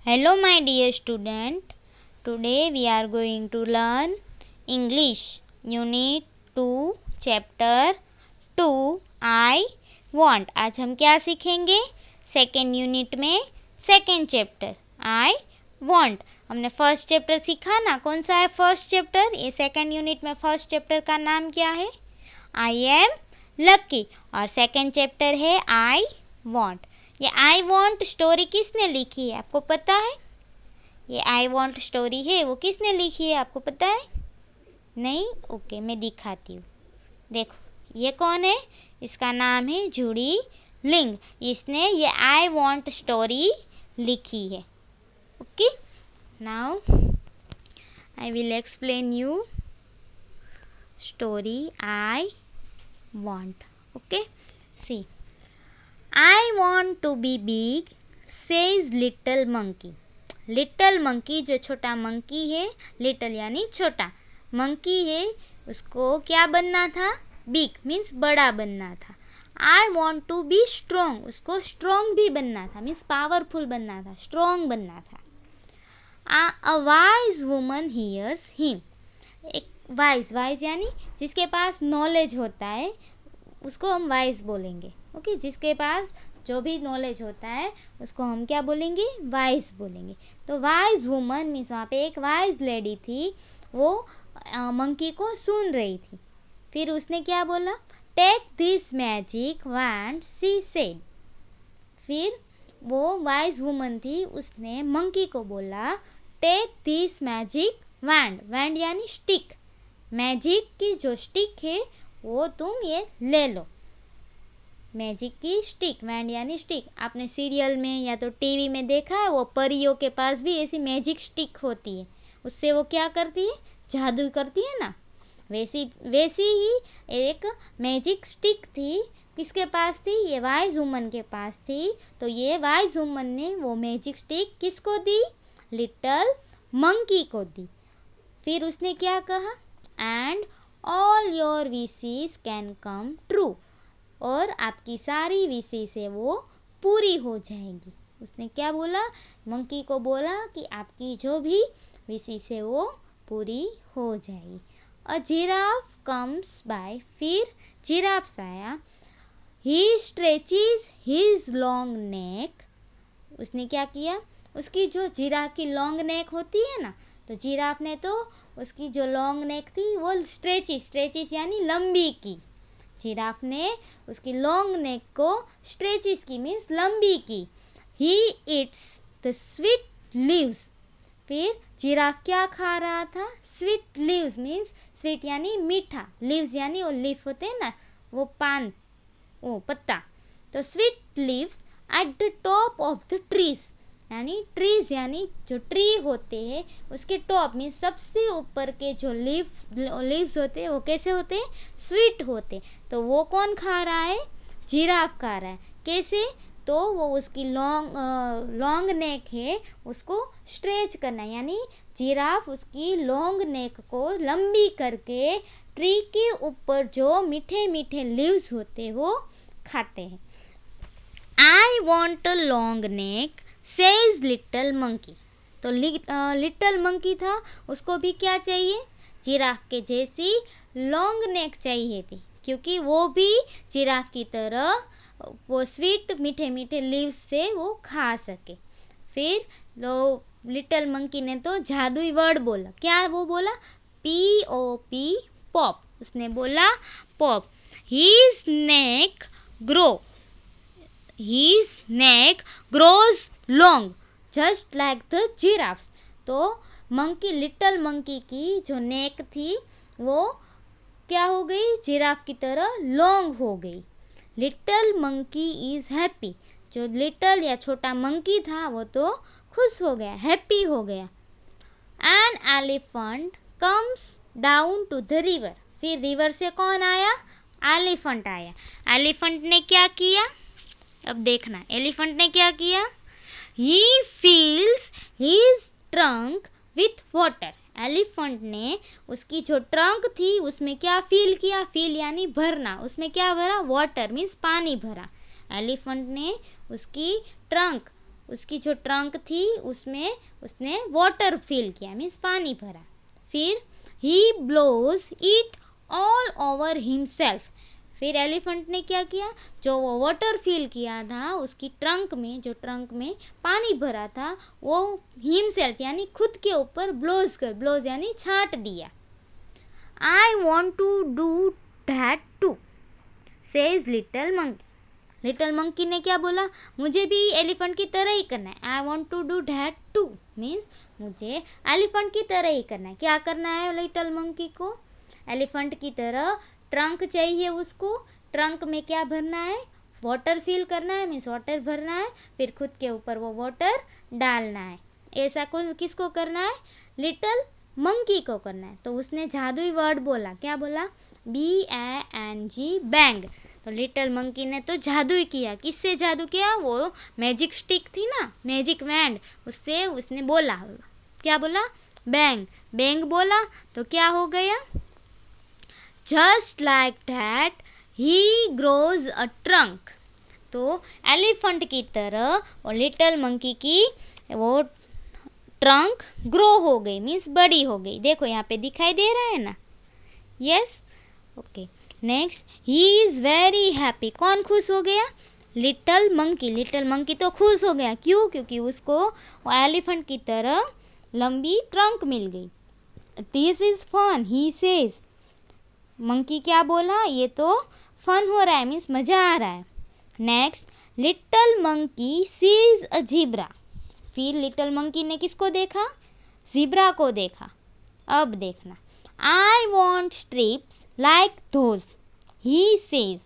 Hello, my dear student. Today we are going to learn English Unit 2 Chapter 2 I Want. आज हम क्या सीखेंगे? Second unit में second chapter I Want. हमने first chapter सीखा ना, कौन सा है फर्स्ट चैप्टर? ये सेकेंड यूनिट में फर्स्ट चैप्टर का नाम क्या है? I am lucky. और सेकेंड चैप्टर है I Want. ये आई वॉन्ट स्टोरी किसने लिखी है आपको पता है? ये आई वॉन्ट स्टोरी है वो किसने लिखी है आपको पता है? नहीं? ओके, मैं दिखाती हूँ। देखो ये कौन है? इसका नाम है जूडी लिंग। इसने ये आई वॉन्ट स्टोरी लिखी है। Okay, now I will explain you story I want. Okay, see I want to be big, says little monkey. Little monkey जो छोटा मंकी है, लिटल यानी छोटा मंकी है, उसको क्या बनना था? बिग मीन्स बड़ा बनना था। I want to be strong, उसको स्ट्रॉन्ग भी बनना था, मीन्स पावरफुल बनना था, स्ट्रॉन्ग बनना था। A wise woman hears him. एक वाइज यानी जिसके पास नॉलेज होता है उसको हम वाइज बोलेंगे। ओके, जिसके पास जो भी नॉलेज होता है उसको हम क्या बोलेंगे? वाइज बोलेंगे। तो वाइज वुमन मीन्स वहाँ पे एक वाइज लेडी थी, वो मंकी को सुन रही थी। फिर उसने क्या बोला? Take this magic wand, she said. फिर वो वाइज वुमन थी, उसने मंकी को बोला take this magic wand, wand यानी स्टिक, मैजिक की जो स्टिक है वो तुम ये ले लो। मैजिक की स्टिक, वैंड यानी स्टिक। आपने सीरियल में या तो टीवी में देखा है, वो परियों के पास भी ऐसी मैजिक स्टिक होती है, उससे वो क्या करती है? जादू करती है ना। वैसी ही एक मैजिक स्टिक थी, किसके पास थी? ये वाइज वुमन के पास थी। तो ये वाइज वुमन ने वो मैजिक स्टिक किसको दी? लिटिल मंकी को दी। फिर उसने क्या कहा? And all your wishes can come true, और आपकी सारी विशेस है वो पूरी हो जाएगी। उसने क्या बोला? मंकी को बोला कि आपकी जो भी विशेस है वो पूरी हो जाएगी। अ जिराफ कम्स बाय, फिर जिराफ आया। ही स्ट्रेचेस हिज लॉन्ग नेक। उसने क्या किया? उसकी जो जिराफ की लॉन्ग नेक होती है ना, तो जिराफ ने तो उसकी जो लॉन्ग नेक थी वो स्ट्रेचिस यानी लंबी की। जिराफ ने उसकी लॉन्ग नेक को स्ट्रेचिस की मीन्स लंबी की। ही इट्स द स्वीट लीव्स। फिर जिराफ क्या खा रहा था? स्वीट लीव्स मीन्स स्वीट यानी मीठा, लीव्स यानी वो लीफ होते हैं ना, वो पान, वो पत्ता। तो sweet leaves at the top of the trees, यानी ट्रीज यानी जो ट्री होते हैं उसके टॉप में सबसे ऊपर के जो लीव्स होते हैं वो कैसे होते हैं? स्वीट होते। तो वो कौन खा रहा है? जिराफ खा रहा है। कैसे? तो वो उसकी लॉन्ग नेक है उसको स्ट्रेच करना, यानी जिराफ उसकी लॉन्ग नेक को लंबी करके ट्री के ऊपर जो मीठे मीठे लीव्स होते हैं वो खाते हैं। I want a long neck, says little monkey. तो लिटिल मंकी था, उसको भी क्या चाहिए? जिराफ के जैसी लॉन्ग नेक चाहिए थी, क्योंकि वो भी जिराफ की तरह वो स्वीट मीठे मीठे लीव्स से वो खा सके। फिर लिटिल मंकी ने तो जादुई वर्ड बोला। क्या वो बोला? POP, pop. उसने बोला pop. His neck grows long just like the giraffes. तो मंकी, लिटिल मंकी की जो नेक थी वो क्या हो गई? जिराफ की तरह लॉन्ग हो गई। Little monkey is happy. जो लिटिल या छोटा मंकी था वो तो खुश हो गया, हैप्पी हो गया। An elephant comes down to the river. फिर रिवर से कौन आया? एलिफेंट आया। एलिफेंट ने क्या किया? अब देखना, एलिफेंट ने क्या किया? He fills his trunk with water. Elephant ने उसकी जो ट्रंक थी उसमें क्या फिल किया? फिल यानी भरना। उसमें क्या भरा? वाटर मीन्स पानी भरा। एलिफेंट ने उसकी ट्रंक, उसकी जो ट्रंक थी उसमें उसने वाटर फिल किया, मीन्स पानी भरा। फिर he blows it all over himself. फिर एलिफेंट ने क्या किया, जो वो वाटर फिल किया था उसकी ट्रंक में, जो ट्रंक में पानी भरा था, वो हिमसेल्फ यानी खुद के ऊपर ब्लोज यानी छाट दिया। I want to do that too says little monkey. Little monkey ने क्या बोला, मुझे भी एलिफेंट की तरह ही करना है। I want to do that too means मुझे एलिफेंट की तरह ही करना है। क्या करना है लिटिल मंकी को, एलिफेंट की तरह ट्रंक चाहिए उसको। ट्रंक में क्या भरना है, वाटर फिल करना है, मीन्स वाटर भरना है, फिर खुद के ऊपर वो वाटर डालना है। ऐसा किसको करना है, लिटिल मंकी को करना है। तो उसने जादुई वर्ड बोला, क्या बोला, BANG बैंग। तो लिटिल मंकी ने तो जादू ही किया। किससे जादू किया, वो मैजिक स्टिक थी ना, मैजिक वैंड, उससे उसने बोला, क्या बोला, बैंग। बैंग बोला तो क्या हो गया, just like that he grows a trunk. तो एलिफेंट की तरह और लिटिल मंकी की वो ट्रंक ग्रो हो गई, मीन्स बड़ी हो गई। देखो यहाँ पे दिखाई दे रहा है ना, yes, okay. Next, he is very happy. कौन खुश हो गया, लिटिल मंकी। लिटिल मंकी तो खुश हो गया, क्यों, क्योंकि उसको एलिफेंट की तरह लंबी ट्रंक मिल गई। This is fun he says. Monkey क्या बोला, ये तो फन हो रहा है, मीन्स मजा आ रहा है। Next, little monkey sees a zebra. फिर लिटिल मंकी ने किसको देखा, ज़ीब्रा को देखा। अब देखना, I want strips like those he says.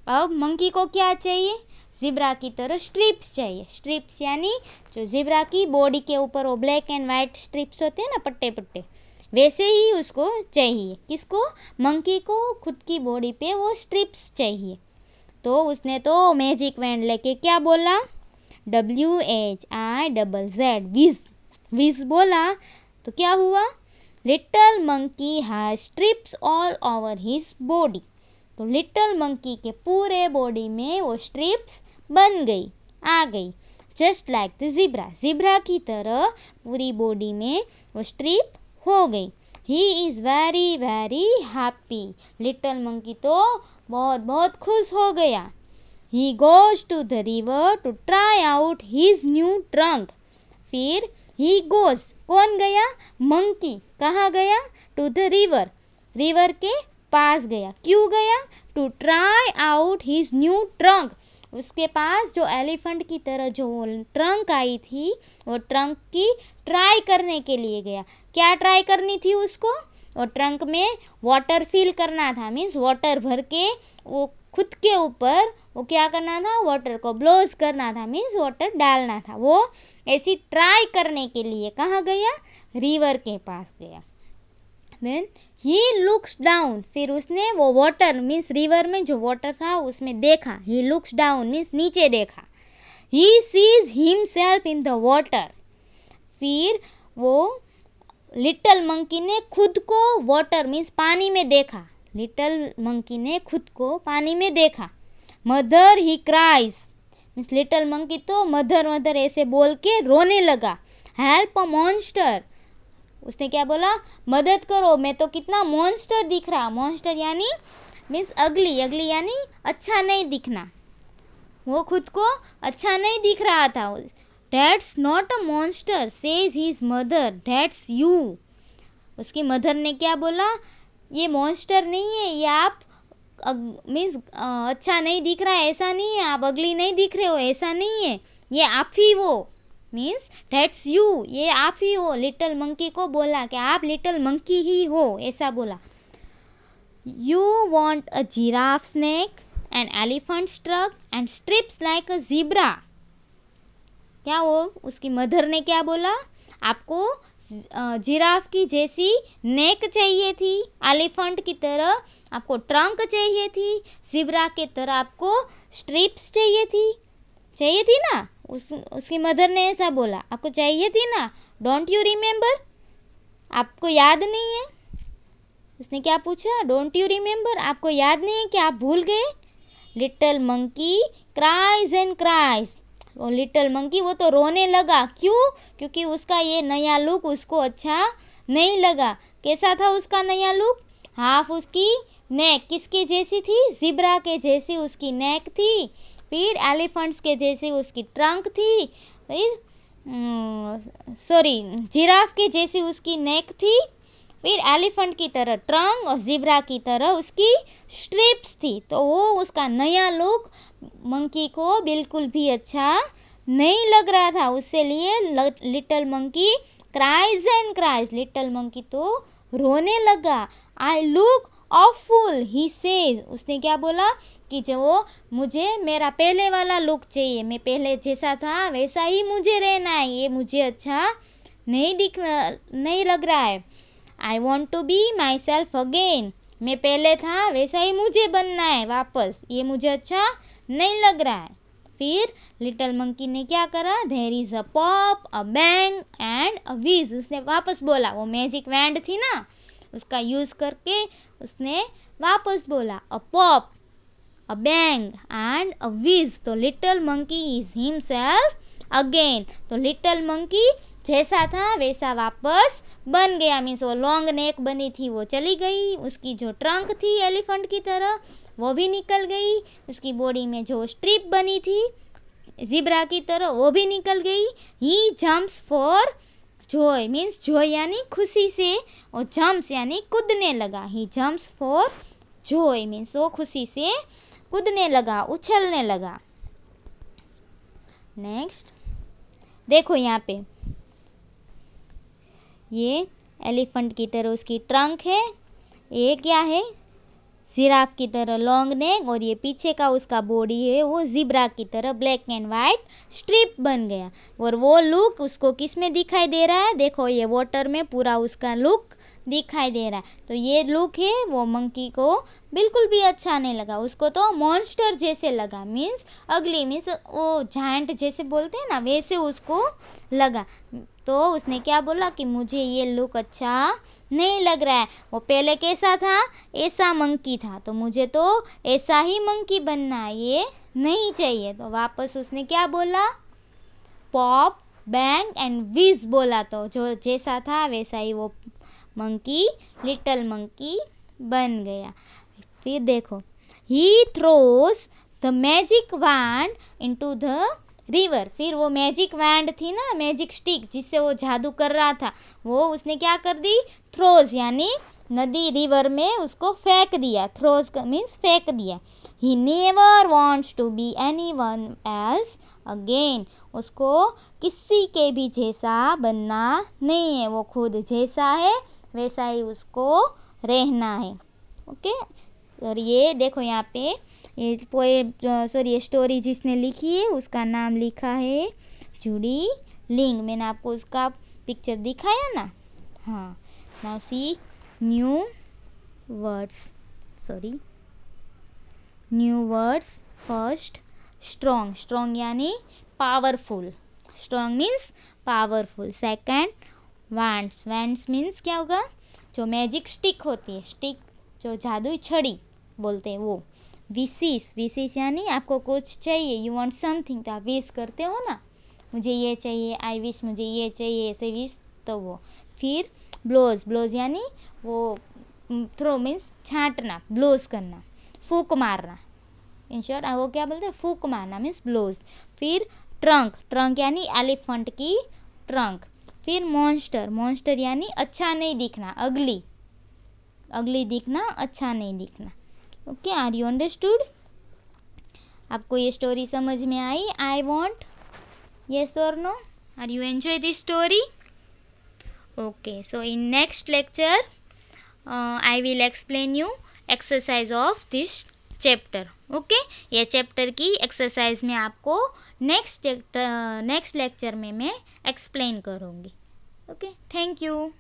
अब मंकी को क्या चाहिए, ज़ीब्रा की तरह स्ट्रिप्स चाहिए। स्ट्रिप्स यानी जो ज़ीब्रा की बॉडी के ऊपर वो ब्लैक एंड वाइट स्ट्रिप्स होते हैं ना, पट्टे पट्टे, वैसे ही उसको चाहिए। किसको, मंकी को खुद की बॉडी पे वो स्ट्रिप्स चाहिए। तो उसने तो मैजिक वैंड लेके क्या बोला, WHIZZ विज, विज बोला तो क्या हुआ, little monkey has strips all over his body. तो लिटिल मंकी के पूरे बॉडी में वो स्ट्रिप्स बन गई, आ गई, just like the zebra. Zebra की तरह पूरी बॉडी में वो स्ट्रिप हो गई। He is very very happy. Little monkey तो बहुत बहुत खुश हो गया। He goes to the river to try out his new trunk. फिर he goes, कौन गया, मंकी। कहाँ गया, to the river, रिवर के पास गया। क्यों गया, to try out his new trunk। उसके पास जो एलिफेंट की तरह जो ट्रंक आई थी, वो ट्रंक की ट्राई करने के लिए गया। क्या ट्राई करनी थी उसको, और ट्रंक में वाटर फिल करना था, मीन्स वाटर भर के वो खुद के ऊपर वो क्या करना था, वाटर को ब्लोज करना था, मीन्स वाटर डालना था। वो ऐसी ट्राई करने के लिए कहाँ गया, रिवर के पास गया। Then he looks down. फिर उसने वो वाटर मीन्स रिवर में जो वाटर था उसमें देखा। ही लुक्स डाउन मीन्स नीचे देखा। He sees himself in the water. फिर वो लिटिल मंकी ने खुद को वाटर मीन्स पानी में देखा। लिटिल मंकी ने खुद को पानी में देखा। मदर ही क्राइज मीन्स लिटिल मंकी तो मदर मदर ऐसे बोल के रोने लगा। हेल्प अ मॉन्स्टर। उसने क्या बोला, मदद करो, मैं तो कितना मॉन्स्टर दिख रहा। मॉन्स्टर यानी मीन्स अगली, अगली यानी अच्छा नहीं दिखना। वो खुद को अच्छा नहीं दिख रहा था। That's not a monster, says his mother. That's you. उसकी मदर ने क्या बोला, ये मॉन्स्टर नहीं है, ये आप मीन्स अच्छा नहीं दिख रहा है ऐसा नहीं है, आप अगली नहीं दिख रहे हो ऐसा नहीं है, ये आप ही वो मीन्स डेट्स यू, ये आप ही हो। लिटिल मंकी को बोला कि आप लिटिल मंकी ही हो, ऐसा बोला। You want a giraffe neck and elephant trunk and strips like a zebra. क्या वो उसकी मदर ने क्या बोला, आपको जिराफ की जैसी नेक चाहिए थी, एलिफेंट की तरह आपको ट्रंक चाहिए थी, ज़ीब्रा की तरह आपको स्ट्रिप्स चाहिए थी ना। उसकी मदर ने ऐसा बोला, आपको चाहिए थी ना। डोंट यू रिमेंबर, आपको याद नहीं है। उसने क्या पूछा, डोंट यू रिमेंबर, आपको याद नहीं है कि आप भूल गए। Little monkey cries and cries. वो लिटिल मंकी वो तो रोने लगा। क्यों? क्योंकि उसका ये नया लुक उसको अच्छा नहीं लगा। कैसा था उसका नया लुक? हाफ उसकी नेक किसके जैसी थी? ज़ेब्रा के जैसी उसकी नेक थी। फिर एलिफेंट्स के जैसी उसकी ट्रंक थी। फिर जिराफ के जैसी उसकी नेक थी। फिर एलिफेंट की तरह ट्रंक और ज़ेब्रा की तरह उसकी स्ट्रिप्स थी। तो वो उसका नया लुक मंकी को बिल्कुल भी अच्छा नहीं लग रहा था। उससे लिए little monkey cries and cries. Little monkey तो रोने लगा। I look awful he says. उसने क्या बोला कि जो मुझे मेरा पहले वाला लुक चाहिए, मैं पहले जैसा था वैसा ही मुझे रहना है, ये मुझे अच्छा नहीं लग रहा है। I want to be myself again. मैं पहले था वैसा ही मुझे बनना है वापस, ये मुझे अच्छा नहीं लग रहा है। फिर लिटिल मंकी ने क्या करा? There is a pop, a bang and a whizz. उसने वापस बोला, वो मैजिक वैंड थी ना, उसका यूज करके उसने वापस बोला a pop, a bang and a whizz. तो little monkey is himself again. तो लिटिल मंकी जैसा था वैसा वापस बन गया। मीन्स वो लॉन्ग नेक बनी थी वो चली गई, उसकी जो ट्रंक थी एलिफेंट की तरह वो भी निकल गई, उसकी बॉडी में जो स्ट्रिप बनी थी ज़ेब्रा की तरह वो भी निकल गई। He jumps for joy. Means joy यानी खुशी से, और जंप्स यानी कूदने लगा। He jumps for joy means वो खुशी से कूदने लगा, उछलने लगा। नेक्स्ट देखो यहाँ पे, ये एलिफेंट की तरह उसकी ट्रंक है, ये क्या है? जिराफ की तरह लॉन्ग नेक, और ये पीछे का उसका बॉडी है वो ज़ेब्रा की तरह ब्लैक एंड वाइट स्ट्रिप बन गया। और वो लुक उसको किस में दिखाई दे रहा है? देखो ये वाटर में पूरा उसका लुक दिखाई दे रहा है। तो ये लुक है वो मंकी को बिल्कुल भी अच्छा नहीं लगा, उसको तो मॉन्स्टर जैसे लगा। मीन्स अगली, मीन्स वो जायंट जैसे बोलते हैं ना, वैसे उसको लगा। तो उसने क्या बोला कि मुझे ये लुक अच्छा नहीं लग रहा है। वो पहले कैसा था? ऐसा मंकी था, तो मुझे तो ऐसा ही मंकी बनना है, ये नहीं चाहिए। तो वापस उसने क्या बोला? पॉप, बैंग एंड व्हिज बोला। तो जो जैसा था वैसा ही वो मंकी लिटिल मंकी बन गया। फिर देखो, he throws the magic wand into the river. फिर वो मैजिक वैंड थी ना, मैजिक स्टिक जिससे वो जादू कर रहा था, वो उसने क्या कर दी? थ्रोज यानी नदी रिवर में उसको फेंक दिया। थ्रोज मीन्स फेंक दिया। He never wants to be anyone else again. उसको किसी के भी जैसा बनना नहीं है, वो खुद जैसा है वैसा ही उसको रहना है। ओके। और ये देखो यहाँ पे ये ये स्टोरी जिसने लिखी है उसका नाम लिखा है जूडी लिंग। मैंने आपको उसका पिक्चर दिखाया ना। हाँ, now see new words first strong. Strong यानी powerful, strong means powerful. Second wands. Wands means क्या होगा? जो मैजिक स्टिक होती है, स्टिक जो जादुई छड़ी बोलते हैं वो। विशेष यानी आपको कुछ चाहिए, यू वांट समथिंग, तो आप विश करते हो ना, मुझे ये चाहिए, आई विश मुझे ये चाहिए, ऐसे विश, तो वो। फिर ब्लोज यानी वो थ्रो मीन्स छांटना, ब्लोज करना, फूक मारना। इन शॉर्ट वो क्या बोलते हैं? फूक मारना मीन्स ब्लोज। फिर ट्रंक यानी एलिफेंट की ट्रंक। फिर मॉन्स्टर यानी अच्छा नहीं दिखना, अगली दिखना, अच्छा नहीं दिखना। Okay, are you understood? आपको ये स्टोरी समझ में आई? आई वॉन्ट, यस और no? Are you enjoy this story? Okay, so in next lecture I will explain you exercise of this chapter. Okay, ये चैप्टर की एक्सरसाइज में आपको नेक्स्ट लेक्चर में मैं एक्सप्लेन करूँगी। Okay, thank you.